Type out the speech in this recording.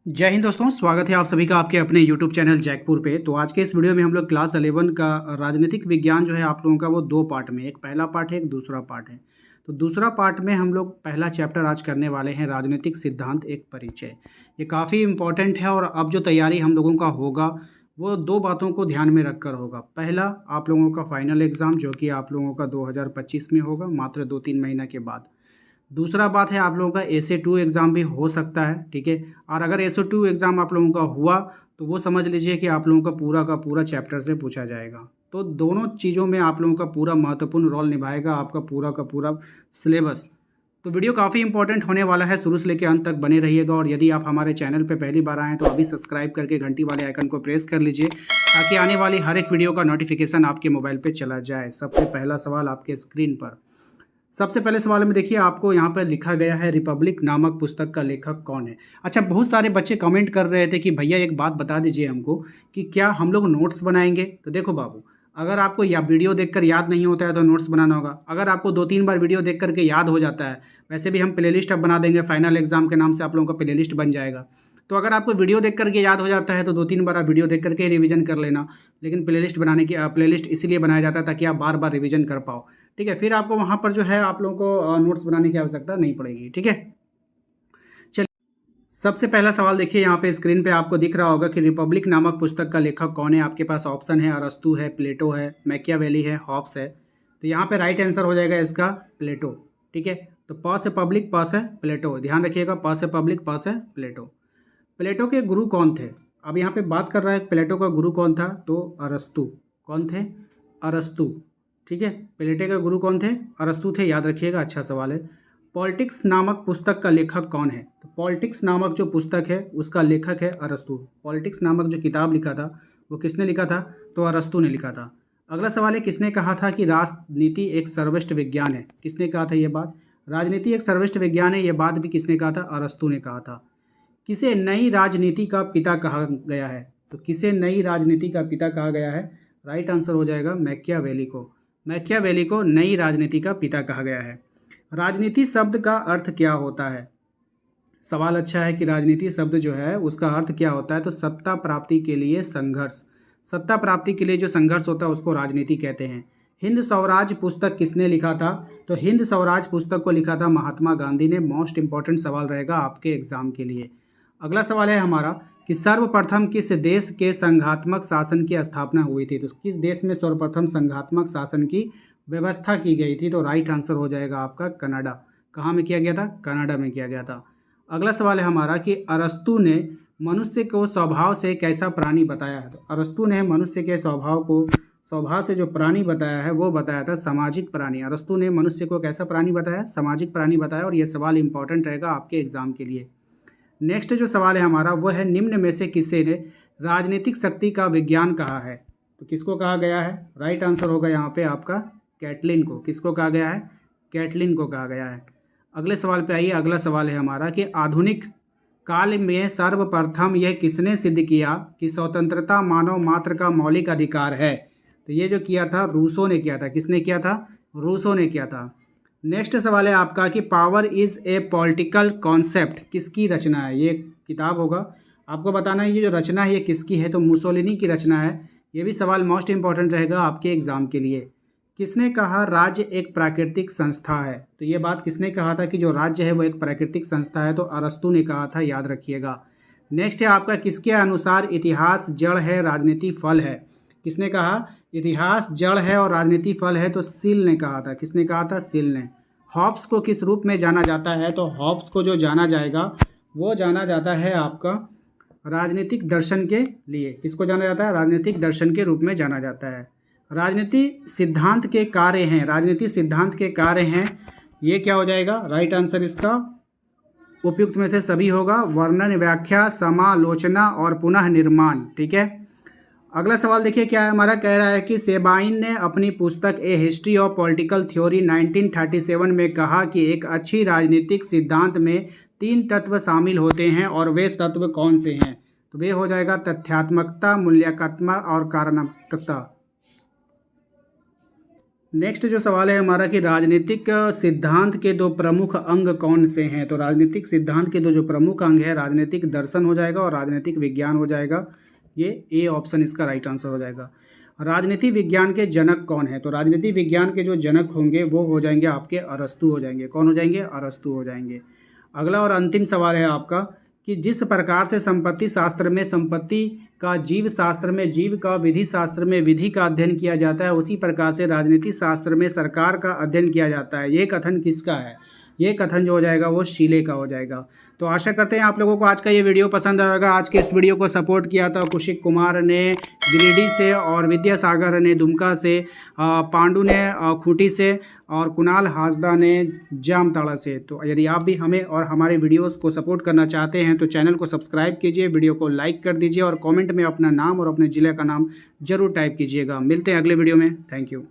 जय हिंद दोस्तों, स्वागत है आप सभी का आपके अपने YouTube चैनल जैकपुर पे। तो आज के इस वीडियो में हम लोग क्लास 11 का राजनीतिक विज्ञान जो है आप लोगों का वो दो पार्ट में, एक पहला पार्ट है, एक दूसरा पार्ट है। तो दूसरा पार्ट में हम लोग पहला चैप्टर आज करने वाले हैं, राजनीतिक सिद्धांत एक परिचय। ये काफ़ी इम्पोर्टेंट है और अब जो तैयारी हम लोगों का होगा वो दो बातों को ध्यान में रखकर होगा। पहला, आप लोगों का फाइनल एग्ज़ाम जो कि आप लोगों का 2025 में होगा, मात्र 2-3 महीना के बाद। दूसरा बात है, आप लोगों का एसए 2 एग्ज़ाम भी हो सकता है, ठीक है। और अगर एसए 2 एग्ज़ाम आप लोगों का हुआ तो वो समझ लीजिए कि आप लोगों का पूरा चैप्टर से पूछा जाएगा। तो दोनों चीज़ों में आप लोगों का पूरा महत्वपूर्ण रोल निभाएगा आपका पूरा का पूरा सिलेबस। तो वीडियो काफ़ी इंपॉर्टेंट होने वाला है, शुरू से लेकर अंत तक बने रहिएगा। और यदि आप हमारे चैनल पर पहली बार आएँ तो अभी सब्सक्राइब करके घंटी वाले आइकन को प्रेस कर लीजिए, ताकि आने वाली हर एक वीडियो का नोटिफिकेशन आपके मोबाइल पर चला जाए। सबसे पहला सवाल आपके स्क्रीन पर, सबसे पहले सवाल में देखिए आपको यहाँ पर लिखा गया है, रिपब्लिक नामक पुस्तक का लेखक कौन है। अच्छा, बहुत सारे बच्चे कमेंट कर रहे थे कि भैया एक बात बता दीजिए हमको कि क्या हम लोग नोट्स बनाएंगे। तो देखो बाबू, अगर आपको या वीडियो देखकर याद नहीं होता है तो नोट्स बनाना होगा। अगर आपको 2-3 बार वीडियो देख करके याद हो जाता है, वैसे भी हम प्लेलिस्ट अब बना देंगे, फाइनल एग्जाम के नाम से आप लोगों का प्लेलिस्ट बन जाएगा। तो अगर आपको वीडियो देख करके याद हो जाता है तो 2-3 बार आप वीडियो देख करके रिवीजन कर लेना। लेकिन प्लेलिस्ट इसीलिए बनाया जाता है ताकि आप बार बार रिवीजन कर पाओ, ठीक है। फिर आपको वहाँ पर जो है आप लोगों को नोट्स बनाने की आवश्यकता नहीं पड़ेगी, ठीक है। चलिए, सबसे पहला सवाल देखिए, यहाँ पे स्क्रीन पे आपको दिख रहा होगा कि रिपब्लिक नामक पुस्तक का लेखक कौन है। आपके पास ऑप्शन है, अरस्तु है, प्लेटो है, मैकियावेली है, हॉब्स है। तो यहाँ पे राइट आंसर हो जाएगा इसका प्लेटो, ठीक है। तो प से पब्लिक, प से प्लेटो, ध्यान रखिएगा, प से पब्लिक, प से प्लेटो। प्लेटो के गुरु कौन थे। अब यहाँ पे बात कर रहा है प्लेटो का गुरु कौन था, तो अरस्तु। कौन थे? अरस्तु, ठीक है। प्लेटो के गुरु कौन थे? अरस्तु थे, याद रखिएगा, अच्छा सवाल है। पॉलिटिक्स नामक पुस्तक का लेखक कौन है। तो पॉलिटिक्स नामक जो पुस्तक है उसका लेखक है अरस्तु। पॉलिटिक्स नामक जो किताब लिखा था वो किसने लिखा था, तो अरस्तु ने लिखा था। अगला सवाल है, किसने कहा था कि राजनीति एक सर्वश्रेष्ठ विज्ञान है। किसने कहा था ये बात, राजनीति एक सर्वश्रेष्ठ विज्ञान है, ये बात भी किसने कहा था, अरस्तु ने कहा था। किसे नई राजनीति का पिता कहा गया है। तो किसे नई राजनीति का पिता कहा गया है, राइट आंसर हो जाएगा मैकियावेली को। मैकियावेली को नई राजनीति का पिता कहा गया है। राजनीति शब्द का अर्थ क्या होता है। सवाल अच्छा है कि राजनीति शब्द जो है उसका अर्थ क्या होता है। तो सत्ता प्राप्ति के लिए संघर्ष, सत्ता प्राप्ति के लिए जो संघर्ष होता है उसको राजनीति कहते हैं। हिंद स्वराज पुस्तक किसने लिखा था। तो हिंद स्वराज पुस्तक को लिखा था महात्मा गांधी ने। मोस्ट इंपॉर्टेंट सवाल रहेगा आपके एग्जाम के लिए। अगला सवाल है हमारा कि सर्वप्रथम किस देश के संघात्मक शासन की स्थापना हुई थी। तो किस देश में सर्वप्रथम संघात्मक शासन की व्यवस्था की गई थी। तो राइट आंसर हो जाएगा आपका कनाडा। कहाँ में किया गया था, कनाडा में किया गया था। अगला सवाल है हमारा कि अरस्तु ने मनुष्य को स्वभाव से कैसा प्राणी बताया है। तो अरस्तु ने मनुष्य के स्वभाव से जो प्राणी बताया है वो बताया था सामाजिक प्राणी। अरस्तु ने मनुष्य को कैसा प्राणी बताया, सामाजिक प्राणी बताया। और ये सवाल इंपॉर्टेंट रहेगा आपके एग्जाम के लिए। नेक्स्ट जो सवाल है हमारा वो है, निम्न में से किसे ने राजनीतिक शक्ति का विज्ञान कहा है। तो किसको कहा गया है, राइट आंसर होगा यहाँ पे आपका कैटलिन को। किसको कहा गया है, कैटलिन को कहा गया है। अगले सवाल पे आइए। अगला सवाल है हमारा कि आधुनिक काल में सर्वप्रथम यह किसने सिद्ध किया कि स्वतंत्रता मानव मात्र का मौलिक अधिकार है। तो ये जो किया था रूसो ने किया था। किसने किया था, रूसो ने किया था। नेक्स्ट सवाल है आपका कि power is a political concept किसकी रचना है। ये किताब होगा, आपको बताना है ये जो रचना है ये किसकी है। तो मुसोलिनी की रचना है। ये भी सवाल मोस्ट इंपॉर्टेंट रहेगा आपके एग्जाम के लिए। किसने कहा राज्य एक प्राकृतिक संस्था है। तो ये बात किसने कहा था कि जो राज्य है वो एक प्राकृतिक संस्था है। तो अरस्तु ने कहा था, याद रखिएगा। नेक्स्ट है आपका, किसके अनुसार इतिहास जड़ है राजनीति फल है। किसने कहा इतिहास जड़ है और राजनीति फल है। तो सील ने कहा था। किसने कहा था, सील ने। हॉब्स को किस रूप में जाना जाता है। तो हॉब्स को जो जाना जाएगा वो जाना जाता है आपका राजनीतिक दर्शन के लिए। किसको जाना जाता है, राजनीतिक दर्शन के रूप में जाना जाता है। राजनीति सिद्धांत के कार्य हैं, राजनीति सिद्धांत के कार्य हैं। ये क्या हो जाएगा, राइट आंसर इसका उपयुक्त में से सभी होगा। वर्णन, व्याख्या, समालोचना और पुनः निर्माण, ठीक है। अगला सवाल देखिए क्या है हमारा, कह रहा है कि सेबाइन ने अपनी पुस्तक ए हिस्ट्री ऑफ पॉलिटिकल थ्योरी 1937 में कहा कि एक अच्छी राजनीतिक सिद्धांत में 3 तत्व शामिल होते हैं और वे तत्व कौन से हैं। तो वे हो जाएगा तथ्यात्मकता, मूल्यांकनात्मक और कारणात्मकता। नेक्स्ट जो सवाल है हमारा कि राजनीतिक सिद्धांत के दो प्रमुख अंग कौन से हैं। तो राजनीतिक सिद्धांत के दो जो प्रमुख अंग है, राजनीतिक दर्शन हो जाएगा और राजनीतिक विज्ञान हो जाएगा। ये ए ऑप्शन इसका राइट आंसर हो जाएगा। राजनीति विज्ञान के जनक कौन है। तो राजनीति विज्ञान के जो जनक होंगे वो हो जाएंगे आपके अरस्तु हो जाएंगे। कौन हो जाएंगे? अरस्तु हो जाएंगे। अगला और अंतिम सवाल है आपका कि जिस प्रकार से संपत्ति शास्त्र में संपत्ति का, जीव शास्त्र में जीव का, विधि शास्त्र में विधि का अध्ययन किया जाता है, उसी प्रकार से राजनीति शास्त्र में सरकार का अध्ययन किया जाता है। ये कथन किसका है? ये कथन जो हो जाएगा वो शीले का हो जाएगा। तो आशा करते हैं आप लोगों को आज का ये वीडियो पसंद आएगा। आज के इस वीडियो को सपोर्ट किया था कुशिक कुमार ने गिरिडीह से, और विद्यासागर ने दुमका से, पांडु ने खूंटी से, और कुणाल हासदा ने जामताड़ा से। तो यदि आप भी हमें और हमारे वीडियोस को सपोर्ट करना चाहते हैं तो चैनल को सब्सक्राइब कीजिए, वीडियो को लाइक कर दीजिए और कमेंट में अपना नाम और अपने ज़िले का नाम जरूर टाइप कीजिएगा। मिलते हैं अगले वीडियो में। Thank you.